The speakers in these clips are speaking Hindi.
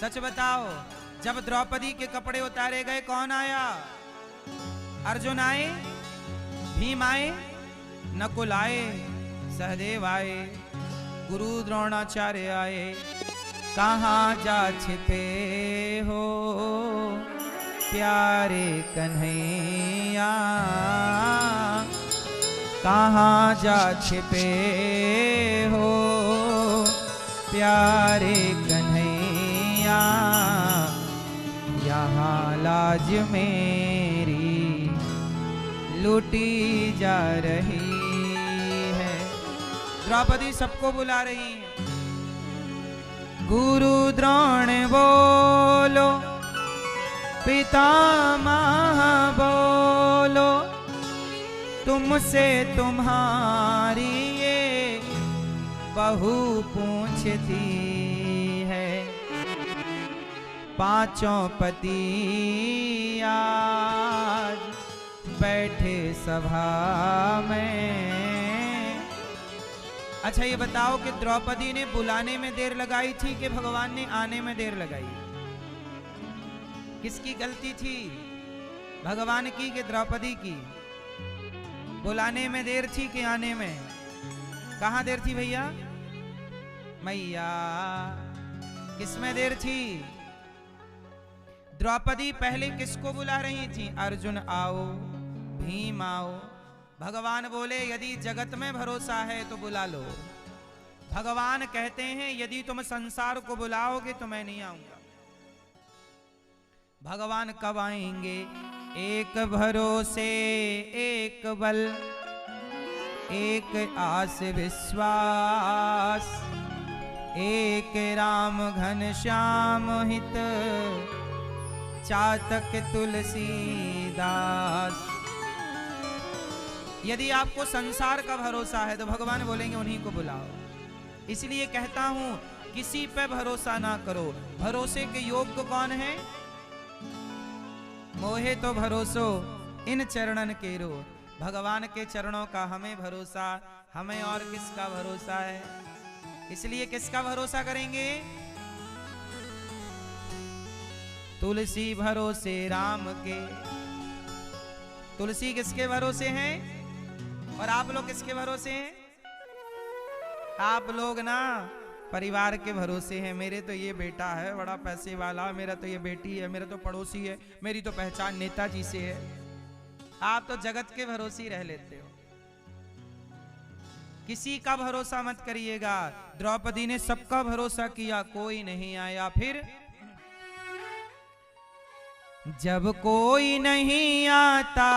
सच बताओ, जब द्रौपदी के कपड़े उतारे गए कौन आया? अर्जुन आए, भीम आए, नकुल आए, सहदेव आए, गुरु द्रोणाचार्य आए। कहाँ जा छिपे हो प्यारे कन्हैया, कहाँ जा छिपे हो प्यारे कन्हैया, यहाँ लाज मेरी लूटी जा रही है। द्रौपदी सबको बुला रही है। गुरु द्रोण बोलो, पितामह बोलो, तुमसे तुम्हारी ये बहू पूछती है। पांचों पति आज बैठे सभा में। अच्छा ये बताओ कि द्रौपदी ने बुलाने में देर लगाई थी कि भगवान ने आने में देर लगाई? किसकी गलती थी, भगवान की कि द्रौपदी की? बुलाने में देर थी कि आने में? कहाँ देर थी भैया? मैया किसमें देर थी? द्रौपदी पहले किसको बुला रही थी? अर्जुन आओ, भीम आओ। भगवान बोले यदि जगत में भरोसा है तो बुला लो। भगवान कहते हैं यदि तुम संसार को बुलाओगे तो मैं नहीं आऊंगा। भगवान कब आएंगे? एक भरोसे एक बल, एक आस विश्वास, एक राम घन श्याम हित, चातक तुलसीदास। यदि आपको संसार का भरोसा है तो भगवान बोलेंगे उन्हीं को बुलाओ। इसलिए कहता हूं किसी पे भरोसा ना करो। भरोसे के योग्य कौन है? मोहे तो भरोसो इन चरणन केरो। भगवान के चरणों का हमें भरोसा, हमें और किसका भरोसा है? इसलिए किसका भरोसा करेंगे? तुलसी भरोसे राम के। तुलसी किसके भरोसे हैं? और आप लोग किसके भरोसे हैं? आप लोग ना परिवार के भरोसे हैं। मेरे तो ये बेटा है बड़ा पैसे वाला, मेरा तो ये बेटी है, मेरा तो पड़ोसी है, मेरी तो पहचान नेताजी से है। आप तो जगत के भरोसे ही रह लेते हो। किसी का भरोसा मत करिएगा। द्रौपदी ने सबका भरोसा किया, कोई नहीं आया। फिर जब कोई नहीं आता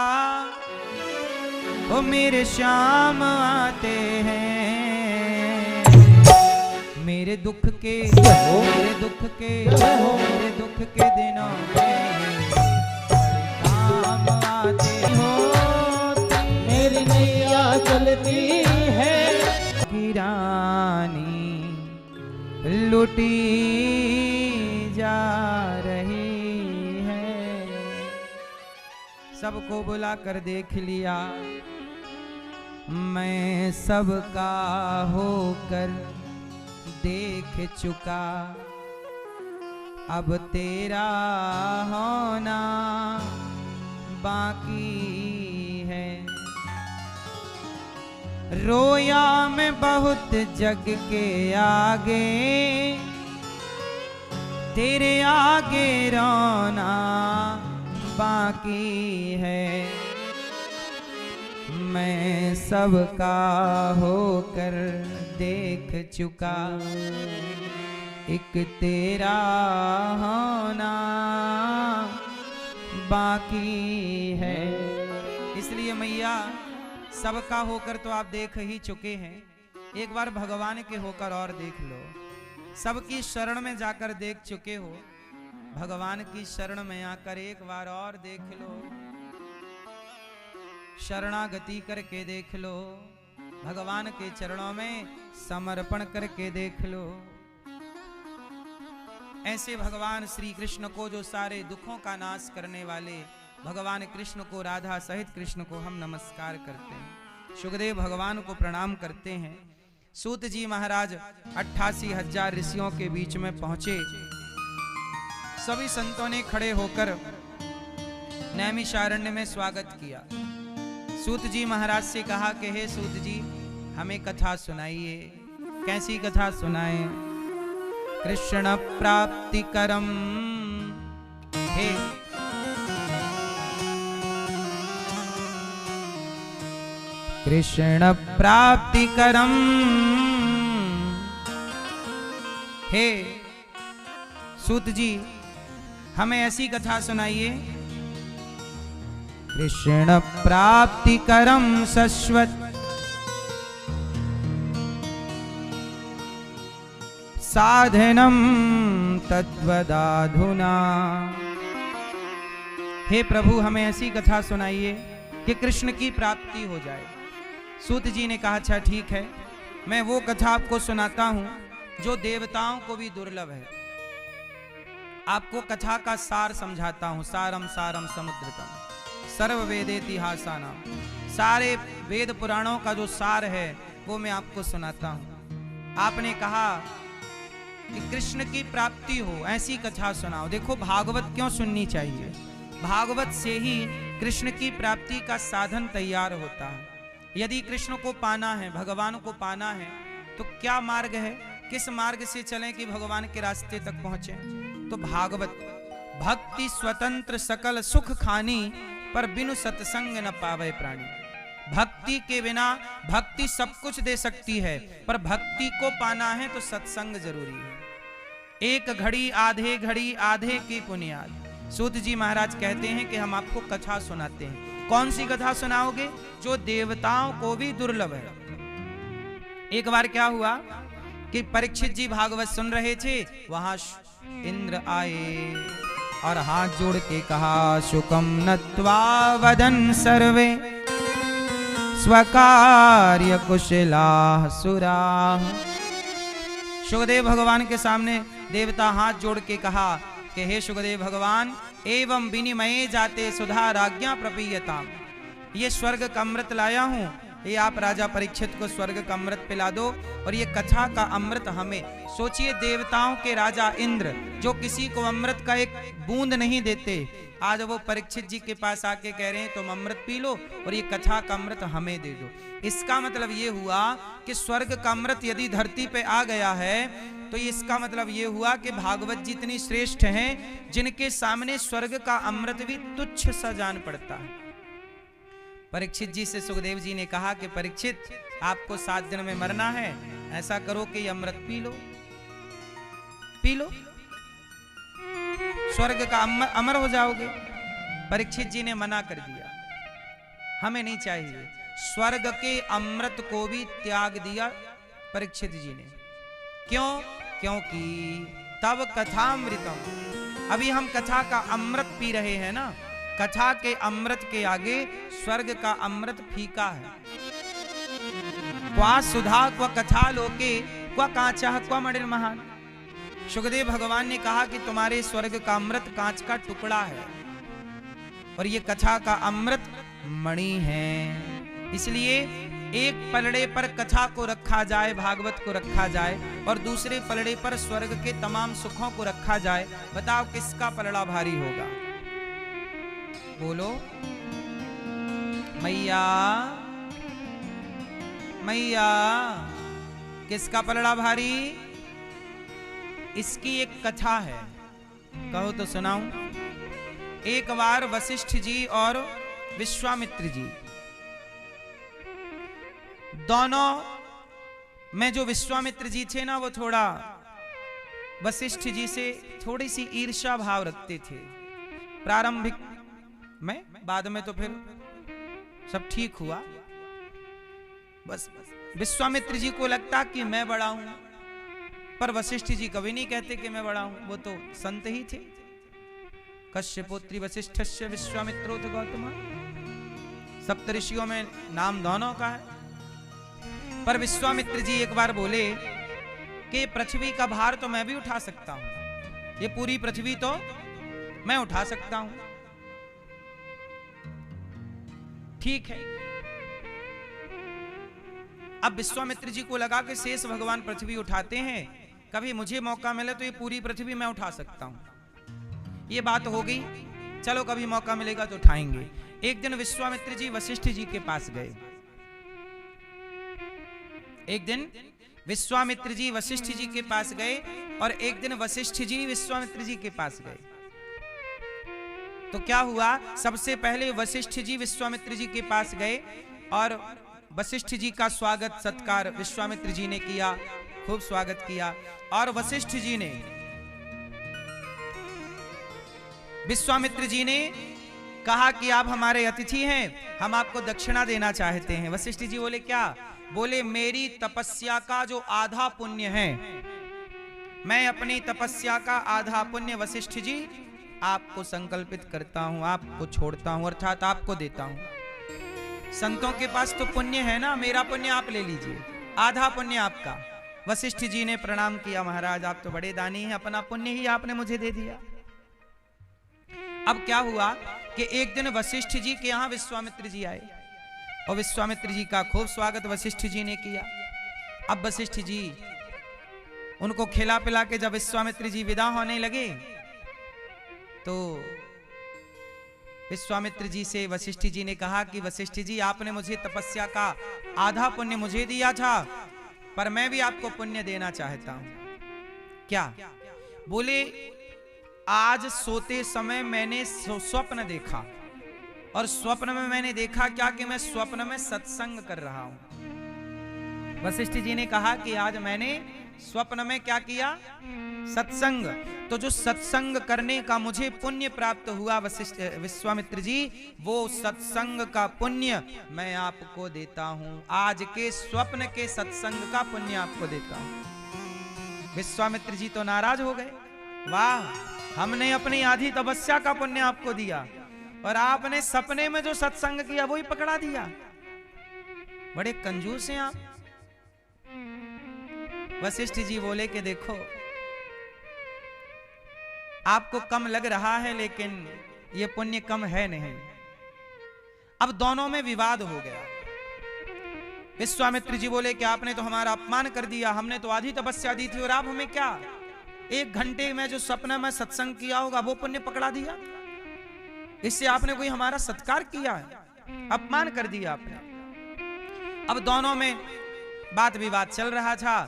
वो मेरे श्याम आते हैं। मेरे दुख के मेरे दुख के मेरे दुख के दिनों में काम आते हो। मेरी नैया चलती है की रानी लुटी जा रही। सबको बुला कर देख लिया, मैं सबका होकर देख चुका। अब तेरा होना बाकी है। रोया मैं बहुत जग के आगे, तेरे आगे रोना बाकी है। मैं सबका होकर देख चुका, एक तेरा होना बाकी है। इसलिए मैया सबका होकर तो आप देख ही चुके हैं, एक बार भगवान के होकर और देख लो। सबकी शरण में जाकर देख चुके हो, भगवान की शरण में आकर एक बार और देख लो। शरणागति करके देख लो, भगवान के चरणों में समर्पण करके देख लो। ऐसे भगवान श्री कृष्ण को, जो सारे दुखों का नाश करने वाले भगवान कृष्ण को, राधा सहित कृष्ण को हम नमस्कार करते हैं। सुखदेव भगवान को प्रणाम करते हैं। सूत जी महाराज 88,000 ऋषियों के बीच में पहुंचे सभी संतों ने खड़े होकर नैमिषारण्य में स्वागत किया। सूत जी महाराज से कहा कि हे सूत जी, हमें कथा सुनाइए। कैसी कथा सुनाए? कृष्ण प्राप्ति करम। हे कृष्ण प्राप्ति करम, हे सूत जी हमें ऐसी कथा सुनाइए। कृष्ण प्राप्ति करम शश्वत साधनम तद्वदाधुना। हे प्रभु हमें ऐसी कथा सुनाइए कि कृष्ण की प्राप्ति हो जाए। सूत जी ने कहा अच्छा ठीक है, मैं वो कथा आपको सुनाता हूं जो देवताओं को भी दुर्लभ है। आपको कथा का सार समझाता हूं। सारम सारम समुद्रतम सर्व वेदेतिहासानाम। सारे वेद पुराणों का जो सार है वो मैं आपको सुनाता हूं। आपने कहा कि कृष्ण की प्राप्ति हो, ऐसी कथा सुनाओ। देखो भागवत क्यों सुननी चाहिए? भागवत से ही कृष्ण की प्राप्ति का साधन तैयार होता है। यदि कृष्ण को पाना है, भगवान को पाना है, तो क्या मार्ग है? किस मार्ग से चलें कि भगवान के रास्ते तक पहुंचे? तो भागवत। भक्ति स्वतंत्र सकल सुख खानी, पर बिनु सत्संग न पावे प्राणी। भक्ति के बिना भक्ति सब कुछ दे सकती है, पर भक्ति को पाना है तो सत्संग जरूरी है। एक घड़ी आधे की पुनियाद। सूत जी महाराज कहते हैं कि हम आपको कथा सुनाते हैं। कौन सी कथा सुनाओगे? जो देवताओं को भी दुर्लभ है। एक बार क्या हुआ कि परीक्षित जी भागवत सुन रहे थे, वहां इंद्र आए और हाथ जोड़ के कहा शुकम नत्वा वदन सर्वे स्वकार्य कुशला सुरा। सुखदेव भगवान के सामने देवता हाथ जोड़ के कहा कि हे सुखदेव भगवान, एवं विनिमये जाते सुधा राज्ञा प्रपीयताम। ये स्वर्ग का अमृत लाया हूं, ये आप राजा परीक्षित को स्वर्ग का अमृत पिला दो और ये कथा का अमृत हमें। सोचिए देवताओं के राजा इंद्र जो किसी को अमृत का एक बूंद नहीं देते, आज वो परीक्षित जी के पास आके कह रहे हैं तुम अमृत पी लो और ये कथा का अमृत हमें दे दो। इसका मतलब ये हुआ कि स्वर्ग का अमृत यदि धरती पे आ गया है तो इसका मतलब ये हुआ कि भागवत जी इतनी श्रेष्ठ हैं जिनके सामने स्वर्ग का अमृत भी तुच्छ सा जान पड़ता है। परीक्षित जी से सुखदेव जी ने कहा कि परीक्षित, आपको 7 दिन में मरना है, ऐसा करो कि ये अमृत पी लो, पी लो, स्वर्ग का अमर हो जाओगे। परीक्षित जी ने मना कर दिया, हमें नहीं चाहिए। स्वर्ग के अमृत को भी त्याग दिया परीक्षित जी ने। क्यों? क्योंकि तब कथामृतम, अभी हम कथा का अमृत पी रहे हैं ना, कथा के अमृत के आगे स्वर्ग का अमृत फीका है। क्वा सुधा क्वा कथा लोके क्वा कांचा क्वा मणिर महान। सुखदेव भगवान ने कहा कि तुम्हारे स्वर्ग का अमृत कांच का टुकड़ा है और ये कथा का अमृत मणि है। इसलिए एक पलड़े पर कथा को रखा जाए, भागवत को रखा जाए, और दूसरे पलड़े पर स्वर्ग के तमाम सुखों को रखा जाए। बताओ किसका पलड़ा भारी होगा? बोलो मैया, मैया, किसका पलड़ा भारी? इसकी एक कथा है, कहो तो सुनाऊं। एक बार वशिष्ठ जी और विश्वामित्र जी दोनों में जो विश्वामित्र जी थे ना, वो थोड़ा वशिष्ठ जी से थोड़ी सी ईर्ष्या भाव रखते थे प्रारंभिक में। बाद में तो फिर सब ठीक हुआ। बस विश्वामित्र जी को लगता कि मैं बड़ा हूं, पर वशिष्ठ जी कभी नहीं कहते कि मैं बड़ा हूं, वो तो संत ही थे। कश्यपोत्री वशिष्ठस्य विश्वामित्रोथ गौतम, सप्तऋषियों में नाम दोनों का है। पर विश्वामित्र जी एक बार बोले कि पृथ्वी का भार तो मैं भी उठा सकता हूं, ये पूरी पृथ्वी तो मैं उठा सकता हूं। ठीक है। अब विश्वामित्र जी को लगा कि शेष भगवान पृथ्वी उठाते हैं, कभी मुझे मौका मिले तो ये पूरी पृथ्वी मैं उठा सकता हूं। ये बात हो गई, चलो कभी मौका मिलेगा तो उठाएंगे। एक दिन विश्वामित्र जी वशिष्ठ जी के पास गए। एक दिन विश्वामित्र जी वशिष्ठ जी के पास गए और एक दिन वशिष्ठ जी विश्वामित्र जी के पास गए। तो क्या हुआ, सबसे पहले वशिष्ठ जी विश्वामित्र जी के पास गए और वशिष्ठ जी का स्वागत सत्कार विश्वामित्र जी ने किया, खूब स्वागत किया। और वशिष्ठ जी ने विश्वामित्र जी ने कहा कि आप हमारे अतिथि हैं, हम आपको दक्षिणा देना चाहते हैं। वशिष्ठ जी बोले क्या? बोले मेरी तपस्या का जो आधा पुण्य है, मैं अपनी तपस्या का आधा पुण्य वशिष्ठ जी आपको संकल्पित करता हूं, आपको छोड़ता हूं, अर्थात आपको देता हूं। संतों के पास तो पुण्य है ना, मेरा पुण्य आप ले लीजिए, आधा पुण्य आपका। वशिष्ठ जी ने प्रणाम किया, महाराज आप तो बड़े दानी हैं, अपना पुण्य ही आपने मुझे दे दिया। अब क्या हुआ कि एक दिन वशिष्ठ जी के यहां विश्वामित्र जी आए और विश्वामित्र जी का खूब स्वागत वशिष्ठ जी ने किया। अब वशिष्ठ जी उनको खिला पिला के जब विश्वामित्र जी विदा होने लगे तो विश्वामित्र जी से वशिष्ठ जी ने कहा कि वशिष्ठ जी आपने मुझे तपस्या का आधा पुण्य मुझे दिया था, पर मैं भी आपको पुण्य देना चाहता हूं। क्या? बोले आज सोते समय मैंने स्वप्न देखा और स्वप्न में मैंने देखा क्या कि मैं स्वप्न में सत्संग कर रहा हूं। वशिष्ठ जी ने कहा कि आज मैंने स्वप्न में क्या किया? सत्संग। तो जो सत्संग करने का मुझे पुण्य प्राप्त हुआ विश्वामित्र जी, वो सत्संग का पुण्य मैं आपको देता हूं। आज के स्वप्न के सत्संग का पुण्य आपको देता हूं। विश्वामित्र जी तो नाराज हो गए, वाह हमने अपनी आधी तपस्या का पुण्य आपको दिया और आपने सपने में जो सत्संग किया वो ही पकड़ा दिया, बड़े कंजूस हैं आप। वशिष्ठ जी बोले कि देखो आपको कम लग रहा है लेकिन ये पुण्य कम है नहीं। अब दोनों में विवाद हो गया। विश्वामित्र जी बोले कि आपने तो हमारा अपमान कर दिया, हमने तो आधी तपस्या दी थी और आप हमें क्या 1 घंटे में जो सपना में सत्संग किया होगा वो पुण्य पकड़ा दिया, इससे आपने कोई हमारा सत्कार किया है, अपमान कर दिया आपने। अब दोनों में बात विवाद चल रहा था।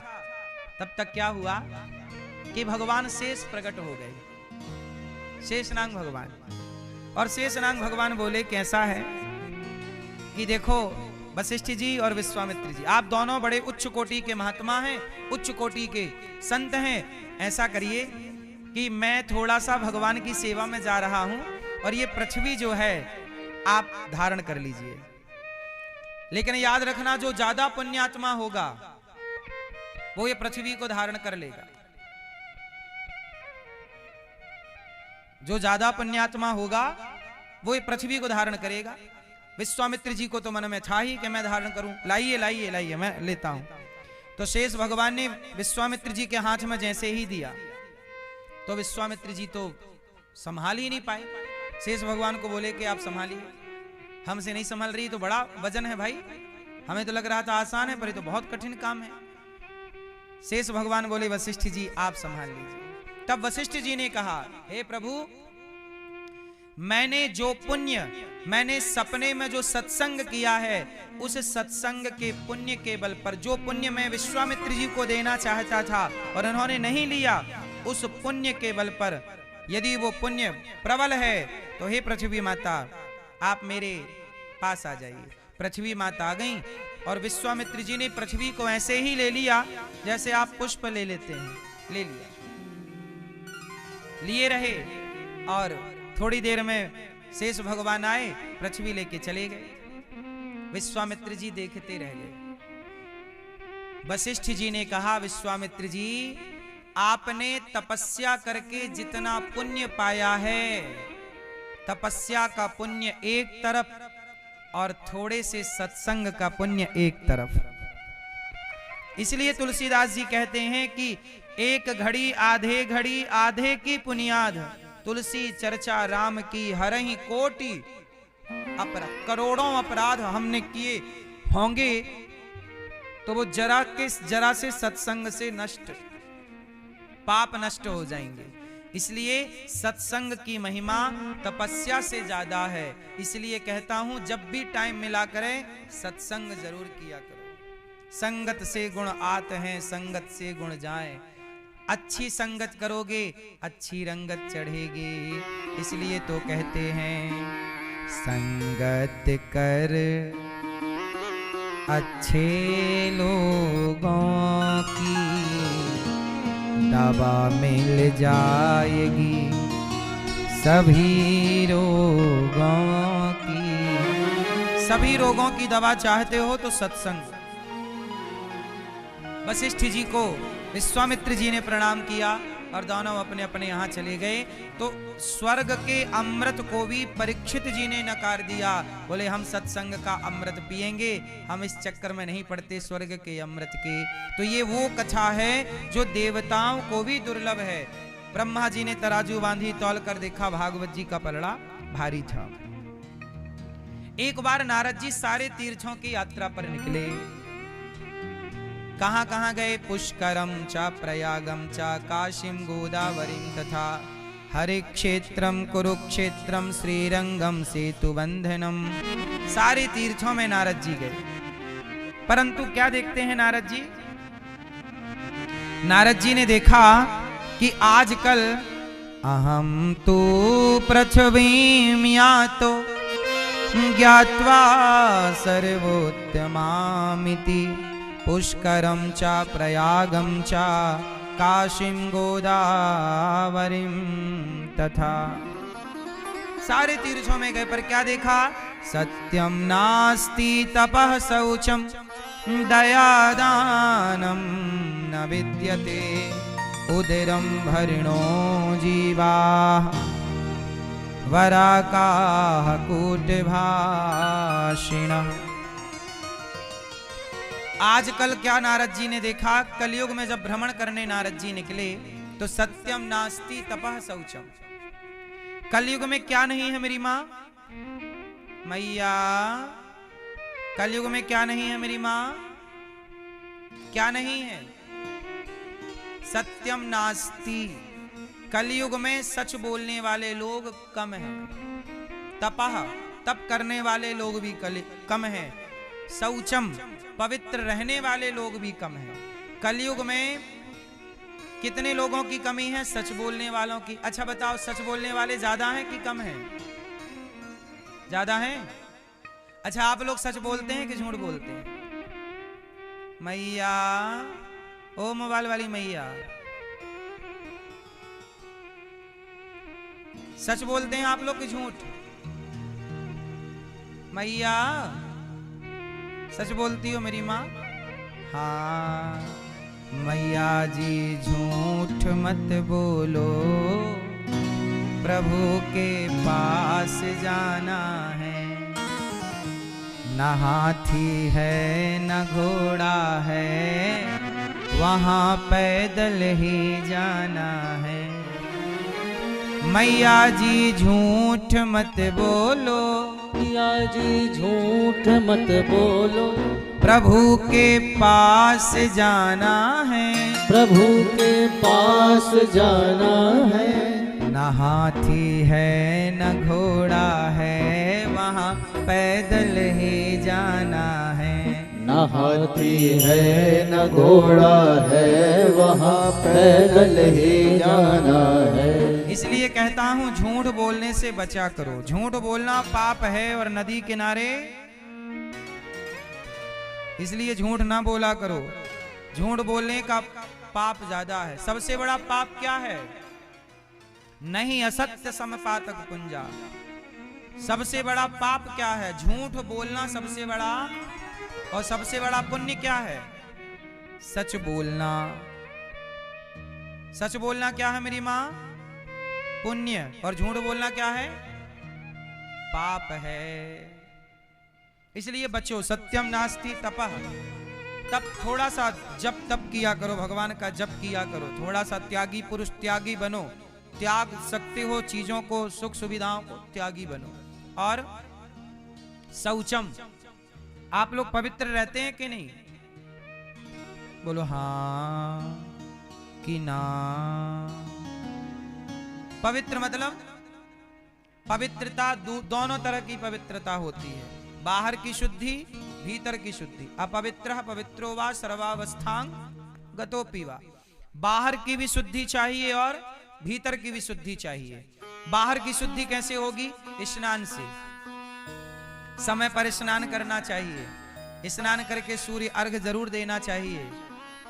तब तक क्या हुआ कि भगवान शेष प्रकट हो गए, शेषनाग भगवान। और शेषनाग भगवान बोले कैसा है कि देखो वशिष्ठ जी और विश्वामित्र जी आप दोनों बड़े उच्च कोटि के महात्मा हैं, उच्च कोटि के संत हैं। ऐसा करिए कि मैं थोड़ा सा भगवान की सेवा में जा रहा हूं और ये पृथ्वी जो है आप धारण कर लीजिए, लेकिन याद रखना जो ज्यादा पुण्यात्मा होगा वो ये पृथ्वी को धारण कर लेगा। जो ज्यादा पुण्यात्मा होगा वो ये पृथ्वी को धारण करेगा। विश्वामित्र जी को तो मन में था ही कि मैं धारण करूं, लाइए लाइए लाइए मैं लेता हूं। तो शेष भगवान ने विश्वामित्र जी के हाथ में जैसे ही दिया तो विश्वामित्र जी तो संभाल ही नहीं पाए। शेष भगवान को बोले कि आप संभालिए, हमसे नहीं संभाल रही, तो बड़ा वजन है भाई, हमें तो लग रहा था आसान है पर ये तो बहुत कठिन काम है। शेष भगवान बोले वशिष्ठ जी आप संभाल लीजिए। तब वशिष्ठ जी ने कहा हे प्रभु मैंने जो पुण्य, मैंने सपने में जो सत्संग किया है उस सत्संग के पुण्य के बल पर, जो पुण्य मैं विश्वामित्र जी को देना चाहता था और उन्होंने नहीं लिया, उस पुण्य के बल पर यदि वो पुण्य प्रबल है तो हे पृथ्वी माता आप मेरे पास आ जाइए। पृथ्वी माता आ गई और विश्वामित्र जी ने पृथ्वी को ऐसे ही ले लिया जैसे आप पुष्प ले लेते हैं, ले लिया, लिए रहे और थोड़ी देर में शेष भगवान आए, पृथ्वी लेके चले गए। विश्वामित्र जी देखते रह गए। वशिष्ठ जी ने कहा विश्वामित्र जी आपने तपस्या करके जितना पुण्य पाया है, तपस्या का पुण्य एक तरफ और थोड़े से सत्संग का पुण्य एक तरफ। इसलिए तुलसीदास जी कहते हैं कि एक घड़ी आधे की पुनियाद, तुलसी चर्चा राम की हरहि कोटि अपराध। करोड़ों अपराध हमने किए होंगे तो वो जरा से सत्संग से नष्ट, पाप नष्ट हो जाएंगे। इसलिए सत्संग की महिमा तपस्या से ज्यादा है। इसलिए कहता हूं जब भी टाइम मिला करे सत्संग जरूर किया करो। संगत से गुण आते हैं, संगत से गुण जाए। अच्छी संगत करोगे अच्छी रंगत चढ़ेगी। इसलिए तो कहते हैं संगत कर अच्छे लोगों की, दवा मिल जाएगी सभी रोगों की। सभी रोगों की दवा चाहते हो तो सत्संग। वशिष्ठ जी को विश्वामित्र जी ने प्रणाम किया और दोनों अपने अपने यहाँ चले गए। तो स्वर्ग के अमृत को भी परीक्षित जी ने नकार दिया। बोले हम सत्संग का अमृत पिएंगे, हम इस चक्कर में नहीं पड़ते स्वर्ग के अमृत के। तो ये वो कथा है जो देवताओं को भी दुर्लभ है। ब्रह्मा जी ने तराजू बांधी, तौल कर देखा भागवत जी का पलड़ा भारी था। एक बार नारद जी सारे तीर्थों की यात्रा पर निकले। कहां कहां गए? पुष्करम च प्रयागम च काशीम गोदावरीम तथा हरे क्षेत्रम कुरुक्षेत्रम श्रीरंगम सेतुबंधनम। सारे तीर्थों में नारद जी गए। परंतु क्या देखते हैं नारद जी? नारद जी ने देखा कि आजकल अहम तो पृथ्वीम यातो ज्ञात्वा सर्वोत्तमामिति पुष्करम च प्रयागम च काशीम गोदावरीम तथा। सारे तीर्थों में गए पर क्या देखा? सत्यम नास्ति तपः शौचम दयादानम न विद्यते उदरम भरिणो जीवा वराकाः कूटभाषिणः। आजकल क्या नारद जी ने देखा? कलयुग में जब भ्रमण करने नारद जी निकले तो सत्यम नास्ति तपः शौचम। कलयुग में क्या नहीं है मेरी माँ? मैया कलयुग में क्या नहीं है मेरी माँ? क्या नहीं है? सत्यम नास्ति। कलयुग में सच बोलने वाले लोग कम हैं। तपः तप करने वाले लोग भी कम हैं। शौचम पवित्र रहने वाले लोग भी कम हैं। कलयुग में कितने लोगों की कमी है? सच बोलने वालों की। अच्छा बताओ, सच बोलने वाले ज्यादा हैं कि कम हैं? ज्यादा हैं। अच्छा आप लोग सच बोलते हैं कि झूठ बोलते हैं? मैया, ओ मोबाइल वाली मैया, सच बोलते हैं आप लोग कि झूठ? मैया सच बोलती हो मेरी माँ? हाँ मैया जी झूठ मत बोलो, प्रभु के पास जाना है। न हाथी है न घोड़ा है, वहाँ पैदल ही जाना है। मैया जी झूठ मत बोलो, मैया जी झूठ मत बोलो, प्रभु के पास जाना है। प्रभु के पास जाना है। न हाथी है न घोड़ा है, वहाँ पैदल ही जाना है। न हाथी है न घोड़ा है, वहाँ पैदल ही जाना है। इसलिए कहता हूँ झूठ बोलने से बचा करो। झूठ बोलना पाप है और नदी किनारे, इसलिए झूठ ना बोला करो। झूठ बोलने का पाप ज्यादा है। सबसे बड़ा पाप क्या है? नहीं असत्य समपातक पुंजा। सबसे बड़ा पाप क्या है? झूठ बोलना सबसे बड़ा। और सबसे बड़ा पुण्य क्या है? सच बोलना। सच बोलना क्या है मेरी माँ? पुण्य। और झूठ बोलना क्या है? पाप है। इसलिए बच्चों सत्यम नास्ति तपः। तप थोड़ा सा जप तप किया करो, भगवान का जप किया करो। थोड़ा सा त्यागी पुरुष, त्यागी बनो। त्याग सकते हो चीजों को, सुख सुविधाओं को, त्यागी बनो। और शौचम, आप लोग पवित्र रहते हैं कि नहीं? बोलो हाँ कि ना। पवित्र मतलब पवित्रता, दोनों तरह की पवित्रता होती है, बाहर की शुद्धि, भीतर की शुद्धि। अपवित्र पवित्रो वा सर्वावस्थांग गतोपि वा। बाहर की भी शुद्धि चाहिए और भीतर की भी शुद्धि चाहिए। बाहर की शुद्धि कैसे होगी? स्नान से। समय पर स्नान करना चाहिए, स्नान करके सूर्य अर्घ जरूर देना चाहिए,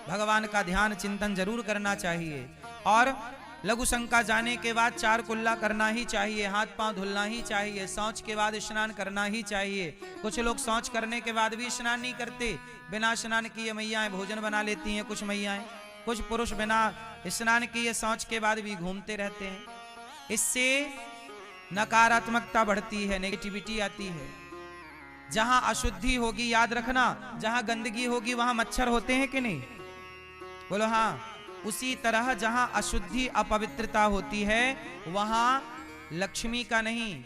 भगवान का ध्यान चिंतन जरूर करना चाहिए, और लघु शंका जाने के बाद 4 कुल्ला करना ही चाहिए, हाथ पांव धुलना ही चाहिए, शौच के बाद स्नान करना ही चाहिए। कुछ लोग शौच करने के बाद भी स्नान नहीं करते, बिना स्नान किए मैयाएं भोजन बना लेती हैं। कुछ मैयाएं, कुछ पुरुष बिना स्नान किए शौच के बाद भी घूमते रहते हैं। इससे नकारात्मकता बढ़ती है, नेगेटिविटी आती है। जहां अशुद्धि होगी, याद रखना, जहां गंदगी होगी वहां मच्छर होते हैं कि नहीं? बोलो हाँ। उसी तरह जहां अशुद्धि अपवित्रता होती है वहां लक्ष्मी का नहीं,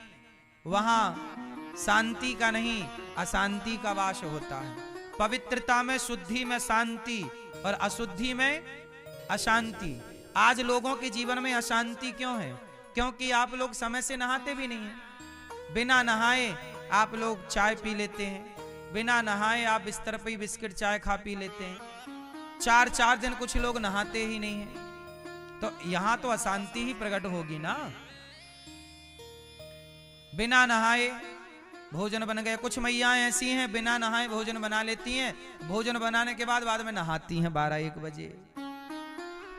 वहां शांति का नहीं, अशांति का वास होता है। पवित्रता में, शुद्धि में शांति और अशुद्धि में अशांति। आज लोगों के जीवन में अशांति क्यों है? क्योंकि आप लोग समय से नहाते भी नहीं हैं। बिना नहाए आप लोग चाय पी लेते हैं, बिना नहाए आप बिस्तर पर ही बिस्किट चाय खा पी लेते हैं। 4 दिन कुछ लोग नहाते ही नहीं हैं, तो यहां तो अशांति ही प्रकट होगी ना। बिना नहाए भोजन बन गया। कुछ मैयाएं ऐसी हैं बिना नहाए भोजन बना लेती हैं, भोजन बनाने के बाद में नहाती हैं 12-1 बजे।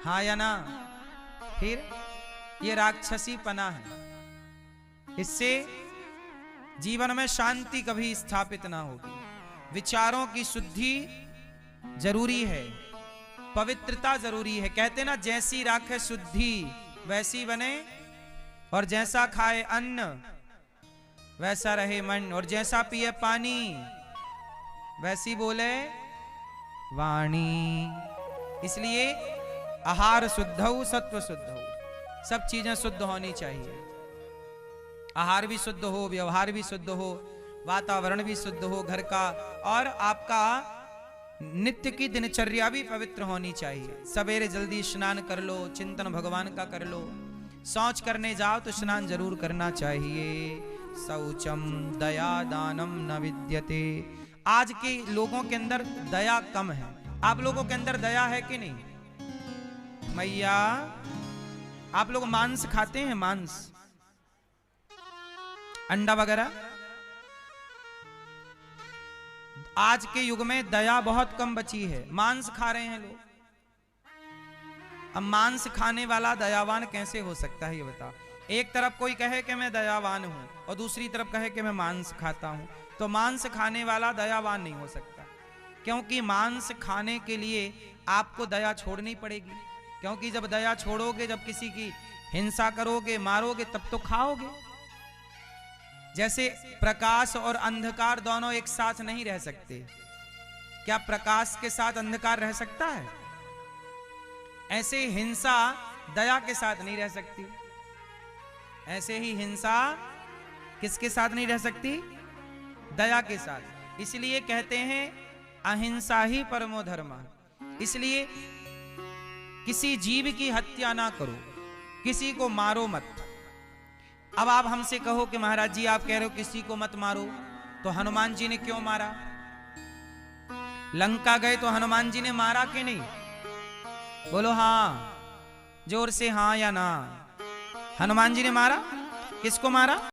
हाँ या ना? फिर ये राक्षसी पना है। इससे जीवन में शांति कभी स्थापित ना होगी। विचारों की शुद्धि जरूरी है, पवित्रता जरूरी है। कहते ना, जैसी राखे शुद्धि वैसी बने, और जैसा खाए अन्न वैसा रहे मन, और जैसा पिए पानी वैसी बोले वाणी। इसलिए आहार शुद्धौ सत्व शुद्धौ, सब चीजें शुद्ध होनी चाहिए। आहार भी शुद्ध हो, व्यवहार भी शुद्ध हो, वातावरण भी शुद्ध हो घर का, और आपका नित्य की दिनचर्या भी पवित्र होनी चाहिए। सवेरे जल्दी स्नान कर लो, चिंतन भगवान का कर लो, शौच करने जाओ तो स्नान जरूर करना चाहिए। शौचम दया दानम न विद्यते। आज के लोगों के अंदर दया कम है। आप लोगों के अंदर दया है कि नहीं? मैया, आप लोग मांस खाते हैं? मांस, अंडा वगैरह? आज के युग में दया बहुत कम बची है, मांस खा रहे हैं लोग। अब मांस खाने वाला दयावान कैसे हो सकता है ये बता? एक तरफ कोई कहे कि मैं दयावान हूं और दूसरी तरफ कहे कि मैं मांस खाता हूं, तो मांस खाने वाला दयावान नहीं हो सकता। क्योंकि मांस खाने के लिए आपको दया छोड़नी पड़ेगी, क्योंकि जब दया छोड़ोगे, जब किसी की हिंसा करोगे, मारोगे, तब तो खाओगे। जैसे प्रकाश और अंधकार दोनों एक साथ नहीं रह सकते। क्या प्रकाश के साथ अंधकार रह सकता है? ऐसे हिंसा दया के साथ नहीं रह सकती। ऐसे ही हिंसा किसके साथ नहीं रह सकती? दया के साथ। इसलिए कहते हैं अहिंसा ही परमो धर्म। इसलिए किसी जीव की हत्या ना करो, किसी को मारो मत। अब आप हमसे कहो कि महाराज जी आप कह रहे हो किसी को मत मारो, तो हनुमान जी ने क्यों मारा? लंका गए तो हनुमान जी ने मारा कि नहीं? बोलो हाँ, जोर से हाँ या ना। हनुमान जी ने मारा? किसको मारा?